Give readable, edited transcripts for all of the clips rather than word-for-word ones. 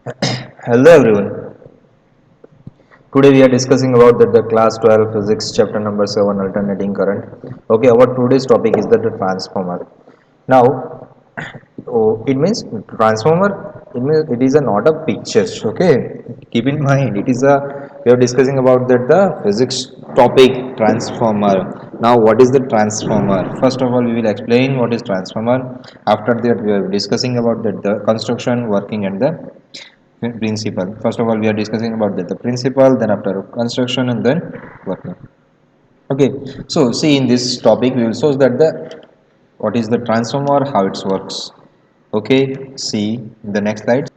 Hello everyone. Today we are discussing about the class 12 physics chapter number 7 alternating current. Okay, our today's topic is the transformer. Now, it means transformer. It is a not a picture. Okay, keep in mind it is a we are discussing about the physics topic transformer. Now, what is the transformer? First of all, we will explain what is transformer. After that, we are discussing about the construction, working, and the principle. First of all, we are discussing about the principle, then after construction, and then working. Okay, so see in this topic we will show that the what is the transformer, how it works. Okay, see the next slide.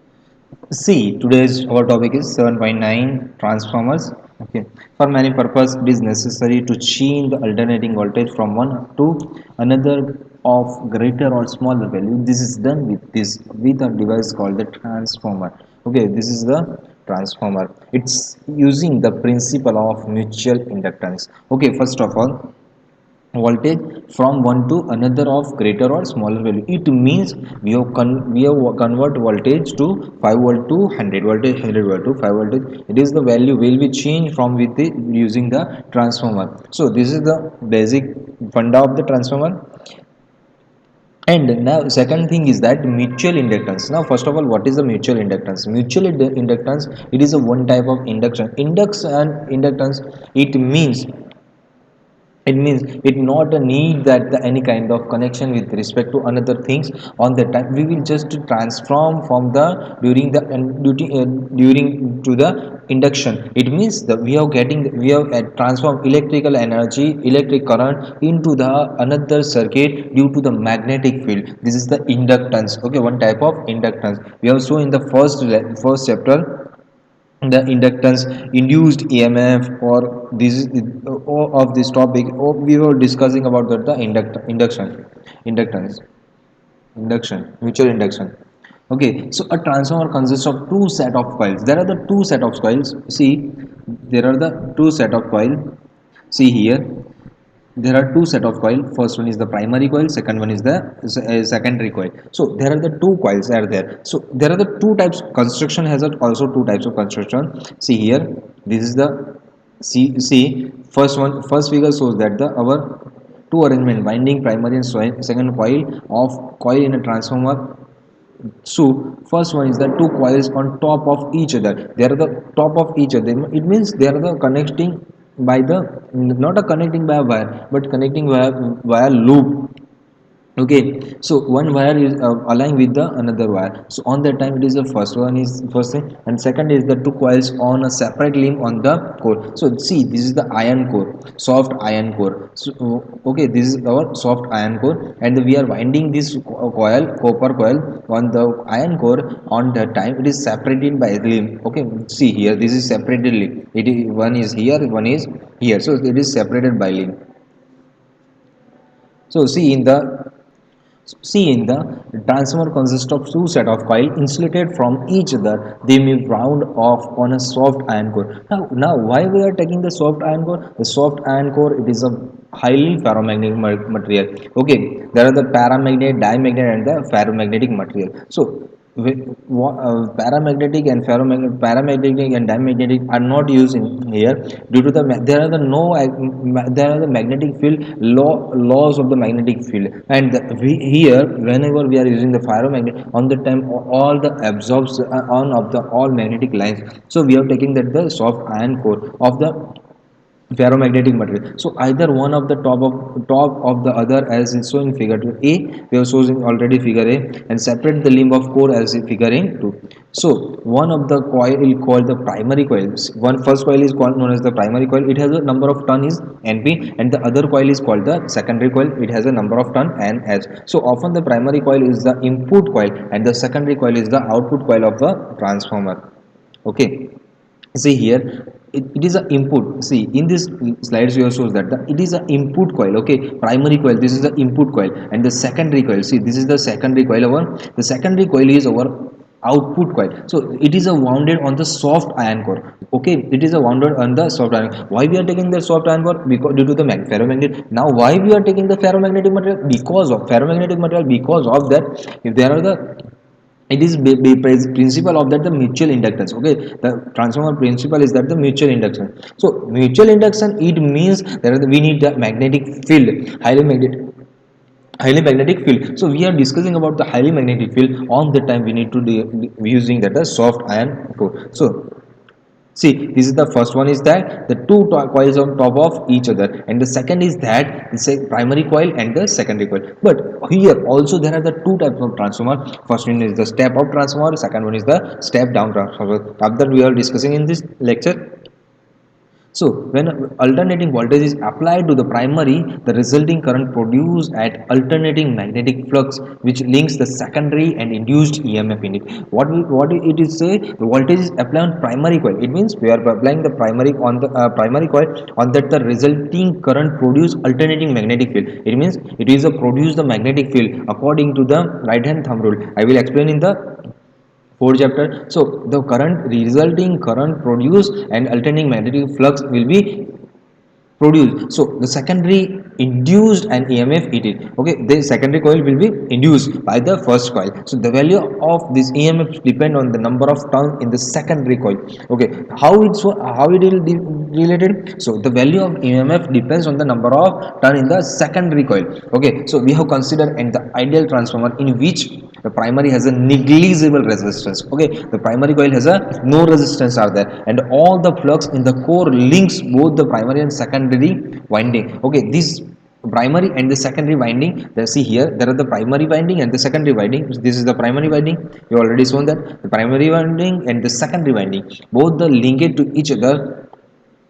See, today's our topic is 7.9 transformers. Okay, for many purpose, it is necessary to change the alternating voltage from one to another of greater or smaller value. This is done with a device called the transformer. Okay, this is the transformer. It's using the principle of mutual inductance. Okay, first of all, voltage from one to another of greater or smaller value. It means we have convert voltage to 5 volt to 100 voltage, 100 volt to 5 voltage. It is the value will be changed from with the using the transformer. So this is the basic funda of the transformer. And now second thing is that mutual inductance. Now first of all, what is the mutual inductance? Mutual inductance, it is a one type of induction. Inductance, it means it not a need that any kind of connection with respect to another things. On that time we will just transform from the during to the induction. It means that we have transformed electrical energy, electric current into the another circuit due to the magnetic field. This is the inductance. Okay, one type of inductance we have shown in the first chapter, the inductance, induced emf, or this is of this topic. We were discussing about the inductance, mutual induction. Okay, so a transformer consists of two set of coils. There are the two set of coils. See, there are the two set of coil. See here, there are two set of coil. First one is the primary coil, second one is the secondary coil. So there are the two coils are there. So there are the two types. Construction has also two types of construction. See here, this is the see first one. First figure shows that the our two arrangement, winding primary and second coil of coil in a transformer. So first one is the two coils on top of each other. They are the top of each other. It means they are the connecting by the not a connecting by a wire, but connecting via loop. Okay, so one wire is aligned with the another wire. So on that time, it is the first one is first thing, and second is the two coils on a separate limb on the core. So see, this is the iron core, soft iron core. So okay, this is our soft iron core, and we are winding this coil, copper coil, on the iron core. On that time, it is separated by limb. Okay, see here, this is separated limb. It is one is here, one is here. So it is separated by limb. So see in the transformer consists of two set of coil insulated from each other. They may wound off on a soft iron core. Now why we are taking the soft iron core? The soft iron core, it is a highly ferromagnetic material. Okay, there are the paramagnetic, diamagnetic, and the ferromagnetic material. So paramagnetic and paramagnetic and diamagnetic are not used in here due to there are the no there are the magnetic field laws of the magnetic field. And here whenever we are using the ferromagnet, on the time all the absorbs on of the all magnetic lines. So we are taking that the soft iron core of the ferromagnetic material. So either one of the top of the other, as is shown in figure A. We have chosen already figure A, and separate the limb of core as in figure in 2. So one of the coil is called the primary coil. One first coil is called known as the primary coil. It has a number of turn is NP, and the other coil is called the secondary coil. It has a number of turn NH. So often the primary coil is the input coil, and the secondary coil is the output coil of the transformer. Okay, see here, it is an input. See in this slides you shows that it is an input coil. Okay, primary coil, this is the input coil, and the secondary coil, see this is the secondary coil. Our the secondary coil is our output coil. So it is a wounded on the soft iron core. Okay, it is a wounded on the soft iron. Why we are taking the soft iron core? Because due to the ferromagnet. Now why we are taking the ferromagnetic material? Because of ferromagnetic material, because of that if there are the it is principle of that the mutual inductance. Okay, the transformer principle is that the mutual induction. So mutual induction, it means that we need the magnetic field, highly magnetic field. So we are discussing about the highly magnetic field. On the time we need to be using that the soft iron core. So see, this is the first one, is that the two coils on top of each other, and the second is that it's a primary coil and the secondary coil. But here also there are the two types of transformer. First one is the step up transformer, second one is the step down transformer. After we are discussing in this lecture. So when alternating voltage is applied to the primary, the resulting current produced at alternating magnetic flux, which links the secondary and induced EMF in it. What it is say? The voltage is applied on primary coil. It means we are applying the primary on the primary coil. On that, the resulting current produce alternating magnetic field. It means it is a produce the magnetic field according to the right hand thumb rule. I will explain in the fourth chapter. So the current resulting current produced and alternating magnetic flux will be produced. So the secondary induced an EMF it is. Okay, the secondary coil will be induced by the first coil. So the value of this EMF depend on the number of turns in the secondary coil. Okay, how it will be related? So the value of EMF depends on the number of turn in the secondary coil. Okay, so we have considered and the ideal transformer in which the primary has a negligible resistance. Okay, the primary coil has a no resistance are there, and all the flux in the core links both the primary and secondary winding. Okay, this primary and the secondary winding, let's see here, there are the primary winding and the secondary winding. This is the primary winding, we already shown that the primary winding and the secondary winding both the linked to each other,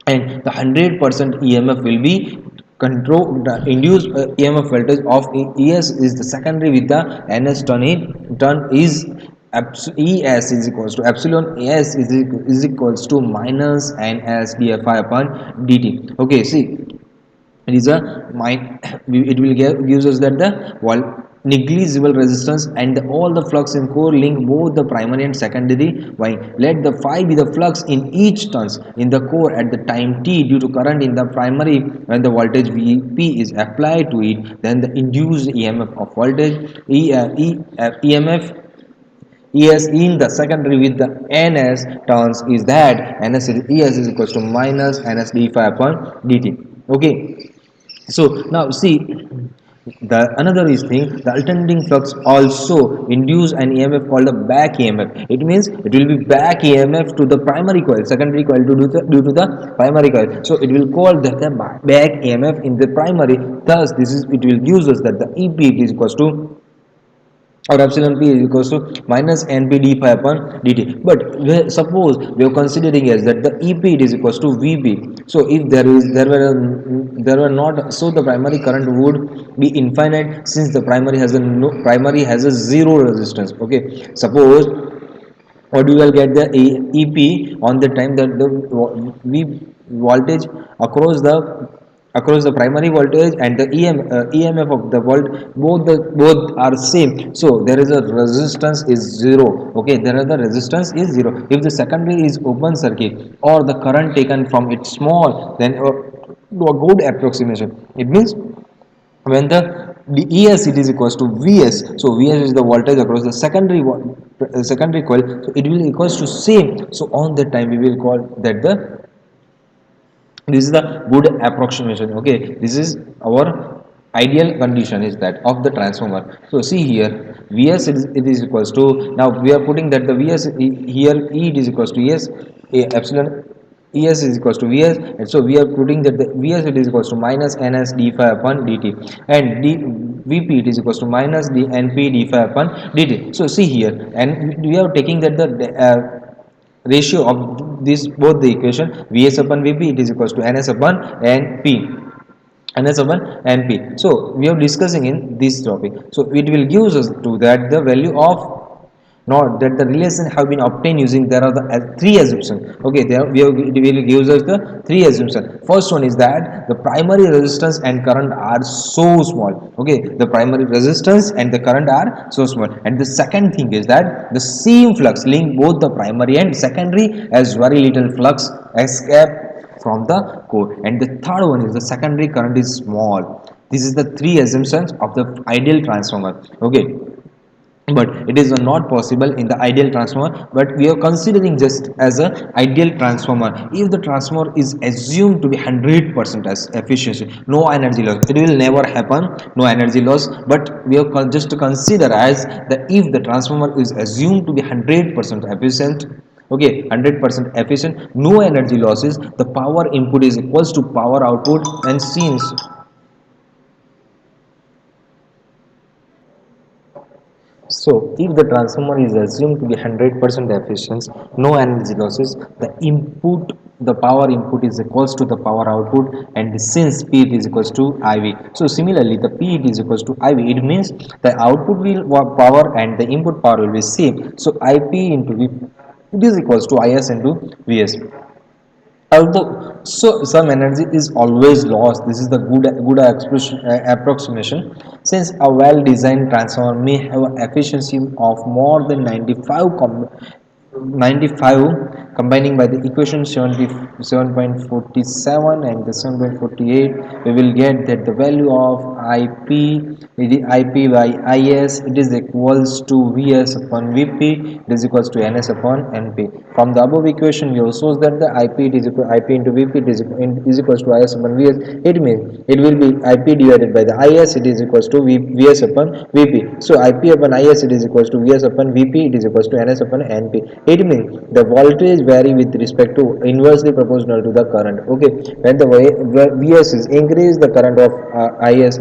and the 100% EMF will be control the induced EMF voltage of ES is the secondary with the NS turn is ES is equals to epsilon ES is equals to minus NS dFi upon dt. Okay, see, it is a it will gives us that the wall negligible resistance and all the flux in core link both the primary and secondary winding. Let the phi be the flux in each turns in the core at the time t due to current in the primary. When the voltage Vp is applied to it, then the induced EMF of voltage EMF ES in the secondary with the NS turns is that NS ES is equals to minus NS d phi upon dt. Okay, so now see, the another is thing, the alternating flux also induce an EMF called a back EMF. It means it will be back EMF to the primary coil, secondary coil to do due to the primary coil. So it will call that the back EMF in the primary. Thus, this is it will gives us that the EP is equals to, or epsilon p is equals to minus np d phi upon dt. But suppose we are considering as that the ep it is equals to vp. So if there were not, so the primary current would be infinite, since the primary has a no, primary has a zero resistance. Okay, suppose what you will get the ep on the time that the v voltage across the primary voltage and the EMF of the volt, both are same. So there is a resistance is zero. Okay, there are the resistance is zero. If the secondary is open circuit or the current taken from it small, then do a good approximation. It means when the ES it is equals to VS. So VS is the voltage across the secondary coil. So it will equals to same. So on that time we will call that the, this is the good approximation. Okay, this is our ideal condition is that of the transformer. So see here, Vs it is equals to, now we are putting that the Vs here E it is equals to Es epsilon Es is equals to Vs, and so we are putting that the Vs it is equals to minus Ns d phi upon dt, and Vp it is equals to minus d Np d phi upon dt. So see here, and we are taking that the ratio of this both the equation Vs upon Vp it is equals to Ns upon Np, Ns upon Np. So we are discussing in this topic. So it will gives us to that the value of, not that the relation have been obtained using, there are the three assumptions. Okay, there we have, it will gives us the three assumptions. First one is that the primary resistance and current are so small. Okay, the primary resistance and the current are so small. And the second thing is that the same flux link both the primary and secondary as very little flux escape from the core. And the third one is the secondary current is small. This is the three assumptions of the ideal transformer. Okay, but it is not possible in the ideal transformer. But we are considering just as a ideal transformer. If the transformer is assumed to be 100% as efficiency, no energy loss, it will never happen, no energy loss. But we are just to consider as the if the transformer is assumed to be 100% efficient, okay, 100% efficient, no energy losses, the power input is equals to power output. And since so, if the transformer is assumed to be 100% efficient, no energy losses, the power input is equals to the power output, and since P is equals to IV. So, similarly, the P is equals to IV, it means the output will power and the input power will be same. So, IP into V, it is equals to IS into VS. Although so some energy is always lost, this is the good expression, approximation. Since a well designed transformer may have an efficiency of more than 95 combining by the equation 77.47 and the 7.48, we will get that the value of ip ip by is, it is equals to vs upon vp, it is equals to ns upon np. From the above equation we also shows that the ip it is equal ip into vp, is equals to is upon vs. It means it will be ip divided by the is, it is equals to vs upon vp. So ip upon is, it is equals to vs upon vp, it is equals to ns upon np. It means the voltage vary with respect to inversely proportional to the current. Okay, when the vs is increased, the current of is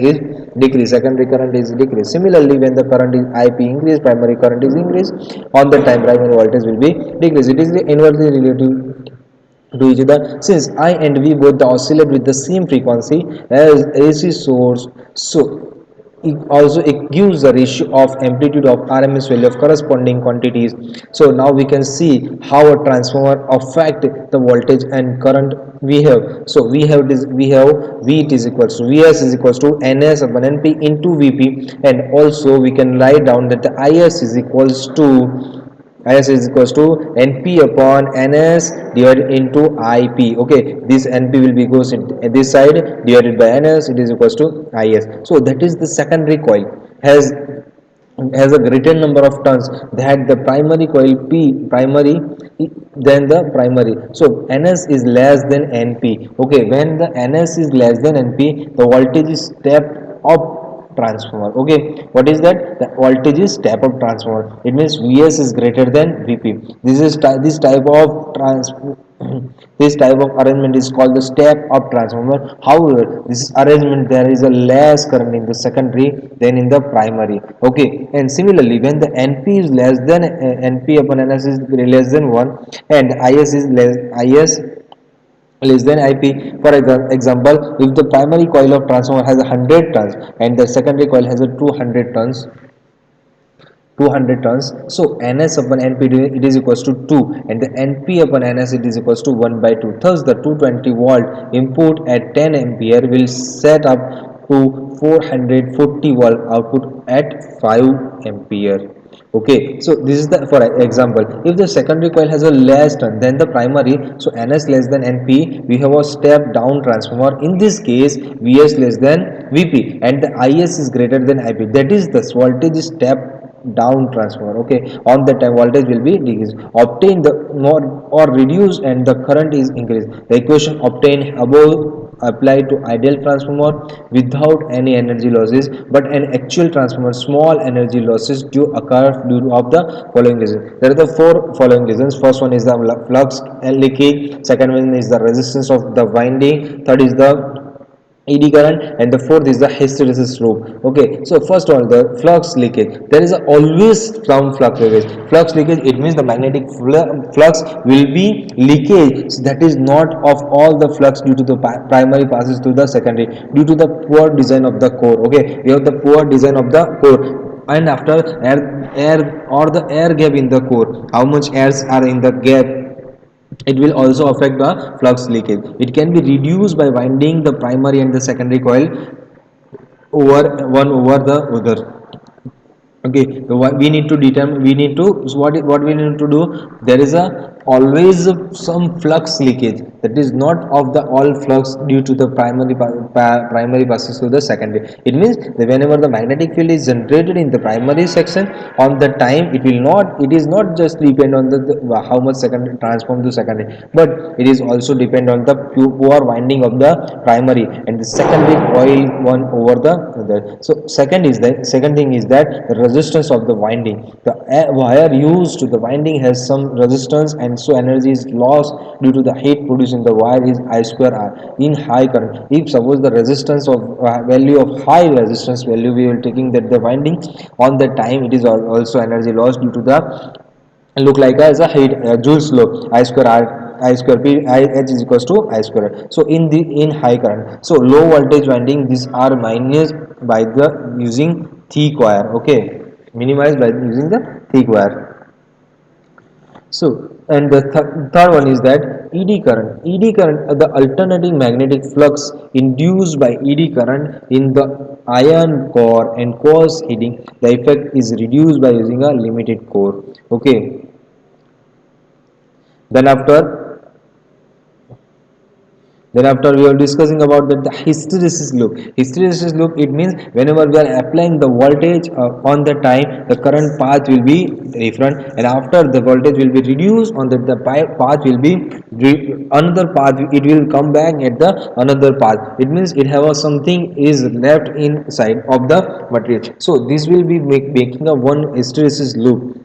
decrease, secondary current is decreased. Similarly, when the current is ip increased, primary current is increased, on the time primary voltage will be decreased. It is the inversely relative to each other. Since I and V both oscillate with the same frequency as AC source, so it gives the ratio of amplitude of RMS value of corresponding quantities. So now we can see how a transformer affect the voltage and current we have. So we have V it is equals to Vs is equals to Ns upon Np into Vp, and also we can write down that the Is is equals to Is is equals to Np upon Ns divided into Ip. Okay, this Np will be goes in this side divided by Ns, it is equals to Is. So that is the secondary coil has a greater number of turns that the primary coil P primary than the primary. So Ns is less than Np. Okay, when the Ns is less than Np, the voltage is step up transformer. Okay, what is that? The voltage is step up transformer. It means Vs is greater than Vp. This type of trans this type of arrangement is called the step up transformer. However, this arrangement there is a less current in the secondary than in the primary. Okay, and similarly when the np is less than np upon ns is less than 1 and is is less than IP. For example, if the primary coil of transformer has 100 turns and the secondary coil has a 200 turns, so ns upon np it is equals to 2 and the np upon ns it is equals to 1 by 2. Thus the 220 volt input at 10 ampere will set up to 440 volt output at 5 ampere. Okay, so this is the for example, if the secondary coil has a less turn than the primary, so ns less than np, we have a step down transformer. In this case, vs less than vp and the is is greater than ip, that is the voltage step down transformer. Okay, on that time voltage will be decreased, obtain the more or reduced and the current is increased. The equation obtained above applied to ideal transformer without any energy losses, but an actual transformer small energy losses do occur due of the following reasons. There are the four following reasons. First one is the flux leakage, second one is the resistance of the winding, third is the ED current, and the fourth is the hysteresis loop. Okay, so first of all, the flux leakage. There is always some flux leakage. Flux leakage, it means the magnetic flux will be leakage. So that is not of all the flux due to the primary passes to the secondary due to the poor design of the core. Okay, we have the poor design of the core, and after air or the air gap in the core, how much airs are in the gap, it will also affect the flux leakage. It can be reduced by winding the primary and the secondary coil over one over the other. Okay, so what we need to determine, we need to, so what we need to do, there is a always some flux leakage, that is not of the all flux due to the primary passes to the secondary. It means that whenever the magnetic field is generated in the primary section, on the time it is not just depend on the how much secondary transform to secondary, but it is also depend on the pure winding of the primary and the secondary coil one over the other. So second thing is that the resistance of the winding, the wire used to the winding has some resistance, and so energy is lost due to the heat produced in the wire is I square R in high current. If suppose the resistance of value of high resistance value, we will taking that the winding on the time, it is also energy loss due to the look like as a heat Joule's law, I square R I square P I H is equals to I square R. So in high current, so low voltage winding, these are minimized by the using thick wire. Okay, minimized by using the thick wire. So, and the third one is that ED current. ED current, the alternating magnetic flux induced by ED current in the iron core and cause heating. The effect is reduced by using a limited core. Okay. Then after we are discussing about that the hysteresis loop. Hysteresis loop, it means whenever we are applying the voltage on the time, the current path will be different, and after the voltage will be reduced on the path will be another path, it will come back at the another path. It means it have a something is left inside of the material. So this will be making a one hysteresis loop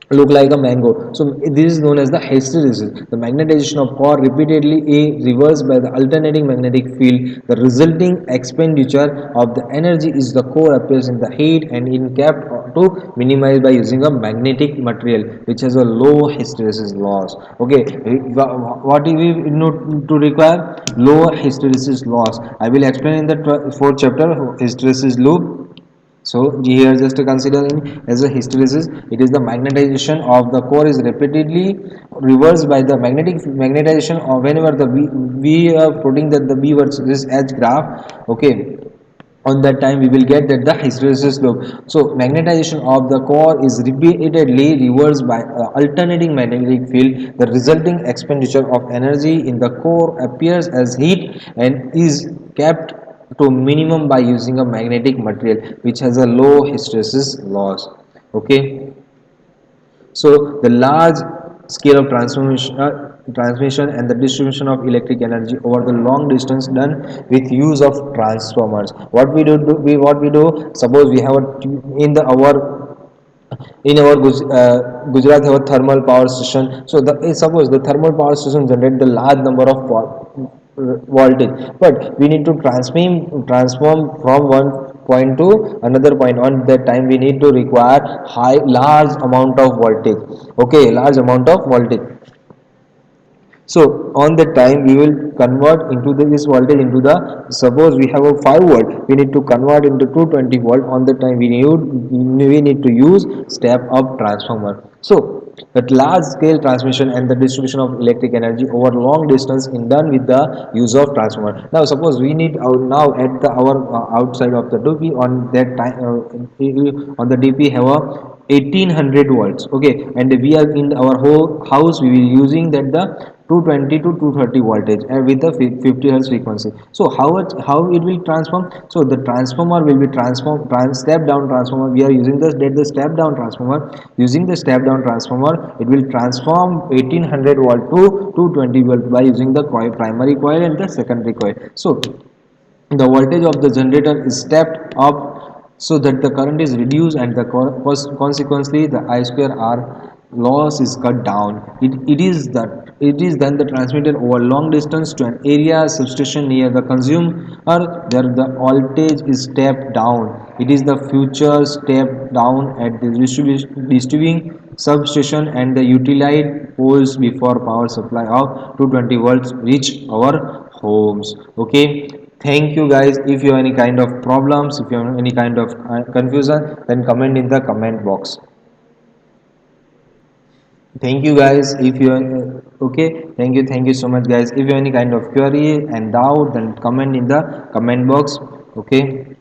look like a mango. So this is known as the hysteresis. The magnetization of core repeatedly reversed by the alternating magnetic field. The resulting expenditure of the energy is the core appears in the heat and in kept to minimize by using a magnetic material which has a low hysteresis loss. Okay, what do we need to require? Low hysteresis loss. I will explain in the fourth chapter hysteresis loop. So here just to consider in as a hysteresis, it is the magnetization of the core is repeatedly reversed by the magnetization of whenever the we are putting that the B versus H graph. Okay, on that time we will get that the hysteresis loop. So magnetization of the core is repeatedly reversed by alternating magnetic field. The resulting expenditure of energy in the core appears as heat and is kept to minimum by using a magnetic material which has a low hysteresis loss. Okay, so the large scale of transmission and the distribution of electric energy over the long distance done with use of transformers. What we what we do, suppose we have in the our Gujarat have a thermal power station. So suppose the thermal power station generate the large number of voltage, but we need to transform from one point to another point. On that time we need to require large amount of voltage. Okay, large amount of voltage. So on that time we will convert into this voltage into the, suppose we have a 5 volt, we need to convert into 220 volt. On the time we need to use step up transformer. So that large scale transmission and the distribution of electric energy over long distance is done with the use of transformer. Now suppose we need now at the our outside of the DP on that time on the DP have a 1800 volts. Okay, and we are in our whole house we will using that the 220 to 230 voltage and with the 50 hertz frequency. So how it will transform? So the transformer will be step down transformer. We are using the step down transformer. Using the step down transformer, it will transform 1800 volt to 220 volt by using the primary coil and the secondary coil. So the voltage of the generator is stepped up so that the current is reduced, and the consequently the I square R loss is cut down. It is then the transmitted over long distance to an area substation near the consumer, there the voltage is stepped down. It is the future step down at the distributing substation and the utility poles before power supply of 220 volts reach our homes. Okay, thank you guys. If you have any kind of problems, if you have any kind of confusion, then comment in the comment box. Thank you guys. If you okay, thank you so much guys. If you have any kind of query and doubt, then comment in the comment box. Okay.